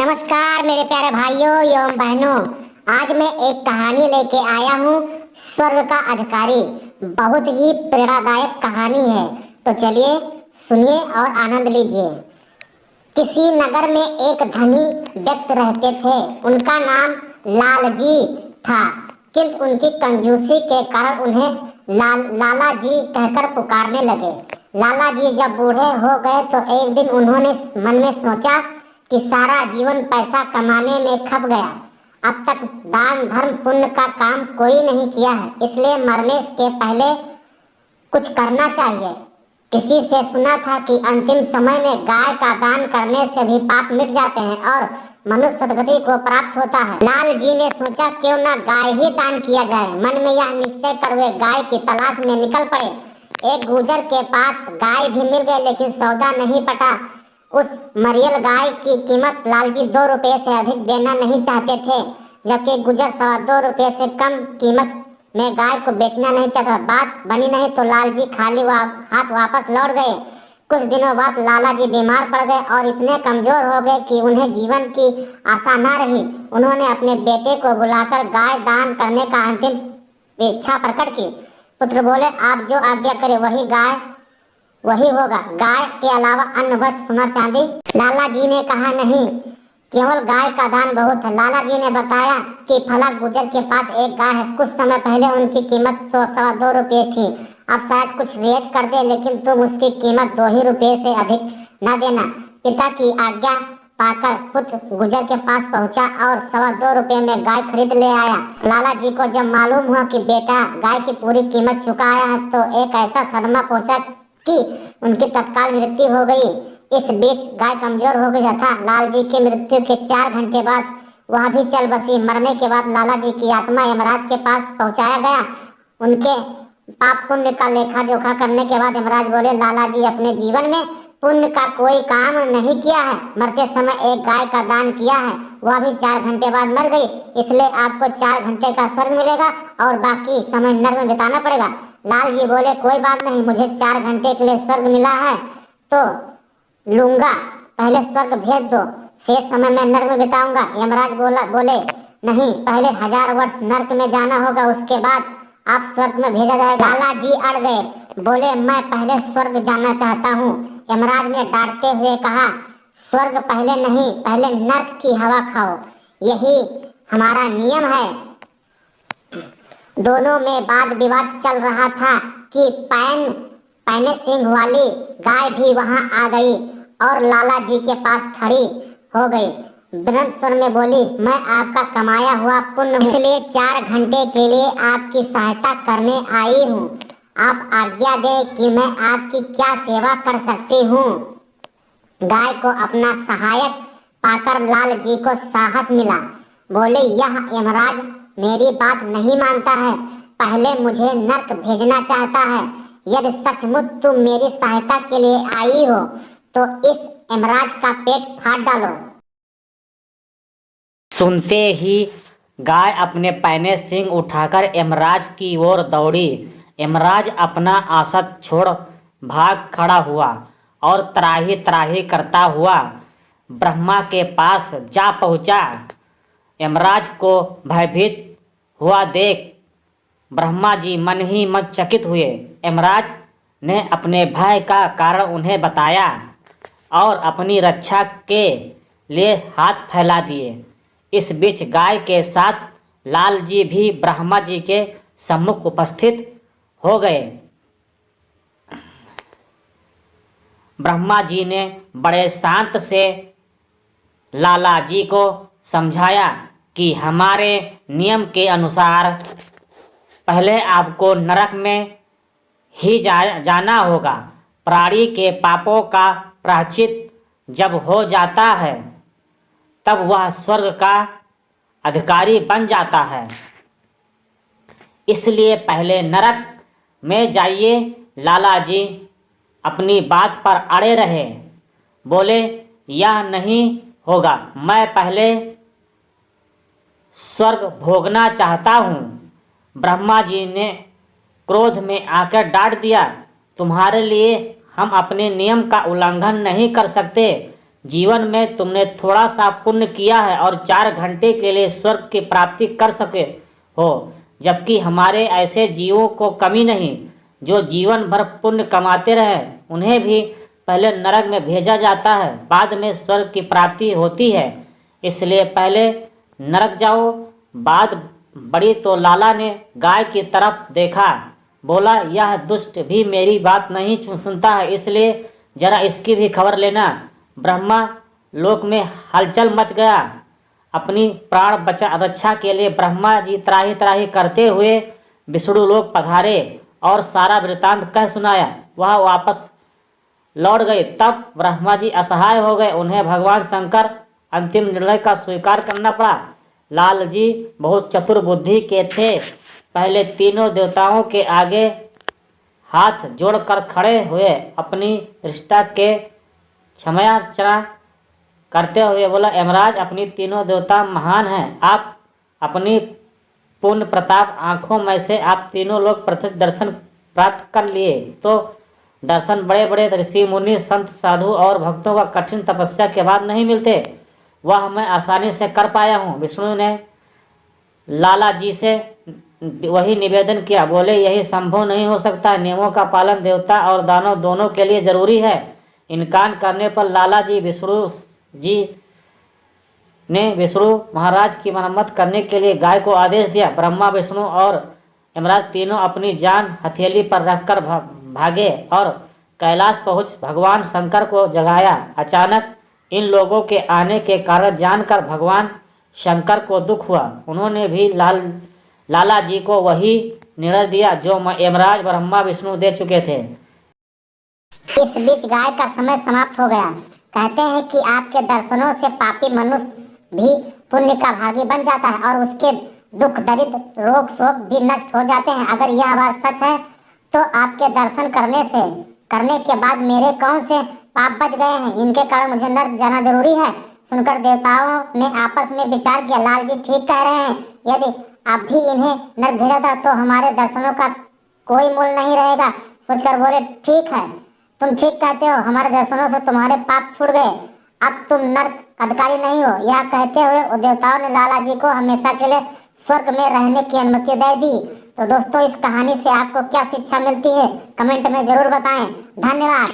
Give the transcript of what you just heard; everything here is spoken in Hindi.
नमस्कार मेरे प्यारे भाइयों एवं बहनों। आज मैं एक कहानी लेके आया हूँ, स्वर्ग का अधिकारी। बहुत ही प्रेरणादायक कहानी है, तो चलिए सुनिए और आनंद लीजिए। किसी नगर में एक धनी व्यक्ति रहते थे। उनका नाम लालजी था, किंतु उनकी कंजूसी के कारण उन्हें लाला जी कहकर पुकारने लगे। लाला जी जब बूढ़े हो गए तो एक दिन उन्होंने मन में सोचा कि सारा जीवन पैसा कमाने में खप गया। अब तक दान धर्म पुण्य का काम कोई नहीं किया है, इसलिए मरने के पहले कुछ करना चाहिए। किसी से सुना था कि अंतिम समय में गाय का दान करने से भी पाप मिट जाते हैं और मनुष्य सदगति को प्राप्त होता है। लाल जी ने सोचा क्यों ना गाय ही दान किया जाए। मन में यह निश्चय कर वे गाय की तलाश में निकल पड़े। एक गुर्जर के पास गाय भी मिल गई, लेकिन सौदा नहीं पटा। उस मरियल गाय की कीमत लालजी 2 रुपये से अधिक देना नहीं चाहते थे, जबकि गुर्जर 2.25 रुपये से कम कीमत में गाय को बेचना नहीं चाहता। बात बनी नहीं तो लालजी खाली हाथ वापस लौट गए। कुछ दिनों बाद लाला जी बीमार पड़ गए और इतने कमजोर हो गए कि उन्हें जीवन की आशा न रही। उन्होंने अपने बेटे को बुलाकर गाय दान करने का अंतिम इच्छा प्रकट की। पुत्र बोले, आप जो आज्ञा करे वही होगा। गाय के अलावा अन्य वस्तु सोना चांदी। लाला जी ने कहा, नहीं, केवल गाय का दान बहुत है। लाला जी ने बताया कि फला गुर्जर के पास एक गाय है। कुछ समय पहले उनकी कीमत 100-1.25 रुपये थी। अब शायद कुछ रियायत कर दे, लेकिन तुम उसकी कीमत 2 ही रुपये से अधिक न देना। पिता की आज्ञा पाकर पुत्र गुर्जर के पास पहुंचा और 2.25 रुपये में गाय खरीद ले आया। लाला जी को जब मालूम हुआ कि बेटा गाय की पूरी कीमत चुका आया है तो एक ऐसा सदमा पहुंचा कि उनकी तत्काल मृत्यु हो गई। इस बीच गाय कमजोर हो गया था। लाल जी की मृत्यु के 4 घंटे बाद वह भी चल बसी। मरने के बाद लाला जी की आत्मा यमराज के पास पहुंचाया गया। उनके पाप पुण्य का लेखा जोखा करने के बाद यमराज बोले, लाला जी अपने जीवन में पुण्य का कोई काम नहीं किया है। मरते समय एक गाय का दान किया है, वह भी 4 घंटे बाद मर गई। इसलिए आपको 4 घंटे का स्वर्ग मिलेगा और बाकी समय नरक में बिताना पड़ेगा। लाल जी बोले, कोई बात नहीं, मुझे 4 घंटे के लिए स्वर्ग मिला है तो लूंगा, पहले स्वर्ग भेज दो, शेष समय मैं नरक में बिताऊंगा। यमराज बोले, नहीं, पहले 1000 वर्ष नरक में जाना होगा, उसके बाद आप स्वर्ग में भेजा जाएगा। लाला जी अड़ गए, बोले, मैं पहले स्वर्ग जाना चाहता हूँ। यमराज ने डांटते हुए कहा, स्वर्ग पहले नहीं, पहले नरक की हवा खाओ, यही हमारा नियम है। दोनों में वाद विवाद चल रहा था कि पैने सिंह वाली गाय भी वहां आ गई और लाला जी के पास खड़ी हो गई। विनम्र स्वर में बोली, मैं आपका कमाया हुआ पुण्य हूँ, इसलिए 4 घंटे के लिए आपकी सहायता करने आई हूँ। आप आज्ञा दें कि मैं आपकी क्या सेवा कर सकती हूँ। गाय को अपना सहायक पाकर लाल जी को साहस मिला। बोले, यह यमराज मेरी बात नहीं मानता है, पहले मुझे नरक भेजना चाहता है। यदि सचमुच तुम मेरी सहायता के लिए आई हो तो इस यमराज का पेट फाड़ डालो। सुनते ही गाय अपने पैने सिंह उठाकर यमराज की ओर दौड़ी। यमराज अपना आसन छोड़ भाग खड़ा हुआ और त्राही त्राही करता हुआ ब्रह्मा के पास जा पहुंचा। यमराज को भयभीत हुआ देख ब्रह्मा जी मन ही मन चकित हुए। यमराज ने अपने भय का कारण उन्हें बताया और अपनी रक्षा के लिए हाथ फैला दिए। इस बीच गाय के साथ लाल जी भी ब्रह्मा जी के सम्मुख उपस्थित हो गए। ब्रह्मा जी ने बड़े शांत से लाला जी को समझाया कि हमारे नियम के अनुसार पहले आपको नरक में ही जाना होगा। प्राणी के पापों का प्रायश्चित जब हो जाता है तब वह स्वर्ग का अधिकारी बन जाता है, इसलिए पहले नरक में जाइए। लाला जी अपनी बात पर अड़े रहे। बोले, यह नहीं होगा, मैं पहले स्वर्ग भोगना चाहता हूँ। ब्रह्मा जी ने क्रोध में आकर डांट दिया, तुम्हारे लिए हम अपने नियम का उल्लंघन नहीं कर सकते। जीवन में तुमने थोड़ा सा पुण्य किया है और 4 घंटे के लिए स्वर्ग की प्राप्ति कर सके हो, जबकि हमारे ऐसे जीवों को कमी नहीं जो जीवन भर पुण्य कमाते रहे। उन्हें भी पहले नरक में भेजा जाता है, बाद में स्वर्ग की प्राप्ति होती है। इसलिए पहले नरक जाओ, बात बड़ी तो लाला ने गाय की तरफ देखा, बोला यह दुष्ट भी मेरी बात नहीं सुनता है, इसलिए जरा इसकी भी खबर लेना। ब्रह्मा लोक में हलचल मच गया। अपनी प्राण बचा रक्षा के लिए ब्रह्मा जी त्राही त्राही करते हुए विष्णु लोक पधारे और सारा वृतांत कह सुनाया। वह वापस लौट गए। तब ब्रह्मा जी असहाय हो गए। उन्हें भगवान शंकर अंतिम निर्णय का स्वीकार करना पड़ा। लाल जी बहुत चतुर बुद्धि के थे। पहले तीनों देवताओं के आगे हाथ जोड़कर खड़े हुए अपनी रिश्ता के क्षमायाचना करते हुए बोला, यमराज अपनी तीनों देवता महान हैं। आप अपनी पूर्ण प्रताप आंखों में से आप तीनों लोग प्रत्यक्ष दर्शन प्राप्त कर लिए, तो दर्शन बड़े बड़े ऋषि मुनि संत साधु और भक्तों का कठिन तपस्या के बाद नहीं मिलते। वह मैं आसानी से कर पाया हूँ। विष्णु ने लाला जी से वही निवेदन किया। बोले यही संभव नहीं हो सकता। नियमों का पालन देवता और दानव दोनों के लिए जरूरी है। इनकार करने पर लाला जी ने विष्णु महाराज की मरम्मत करने के लिए गाय को आदेश दिया। ब्रह्मा विष्णु और यमराज तीनों अपनी जान हथेली पर रखकर भागे और कैलाश पहुंच भगवान शंकर को जगाया। अचानक इन लोगों के आने के कारण जानकर भगवान शंकर को दुख हुआ। उन्होंने भी लाला जी को वही निर्णय दिया जो यमराज ब्रह्मा विष्णु दे चुके थे। इस बीच गाय का समय समाप्त हो गया। कहते हैं कि आपके दर्शनों से पापी मनुष्य भी पुण्य का भागी बन जाता है और उसके दुख दरिद्र रोग शोक भी नष्ट हो जाते हैं। अगर यह बात सच है तो आपके दर्शन करने के बाद मेरे कौन से पाप बच गए हैं, इनके कारण मुझे नर्क जाना जरूरी है। सुनकर देवताओं ने आपस में विचार किया। लाल जी ठीक कह रहे हैं। यदि आप भी इन्हें नर्क भेजा था तो हमारे दर्शनों का कोई मूल नहीं रहेगा। सोचकर बोले ठीक है, तुम ठीक कहते हो, हमारे दर्शनों से तुम्हारे पाप छूट गए, अब तुम नर्क अधिकारी नहीं हो। यह कहते हुए देवताओं ने लाला जी को हमेशा के लिए स्वर्ग में रहने की अनुमति दे दी। तो दोस्तों, इस कहानी से आपको क्या शिक्षा मिलती है कमेंट में जरूर बताएं। धन्यवाद।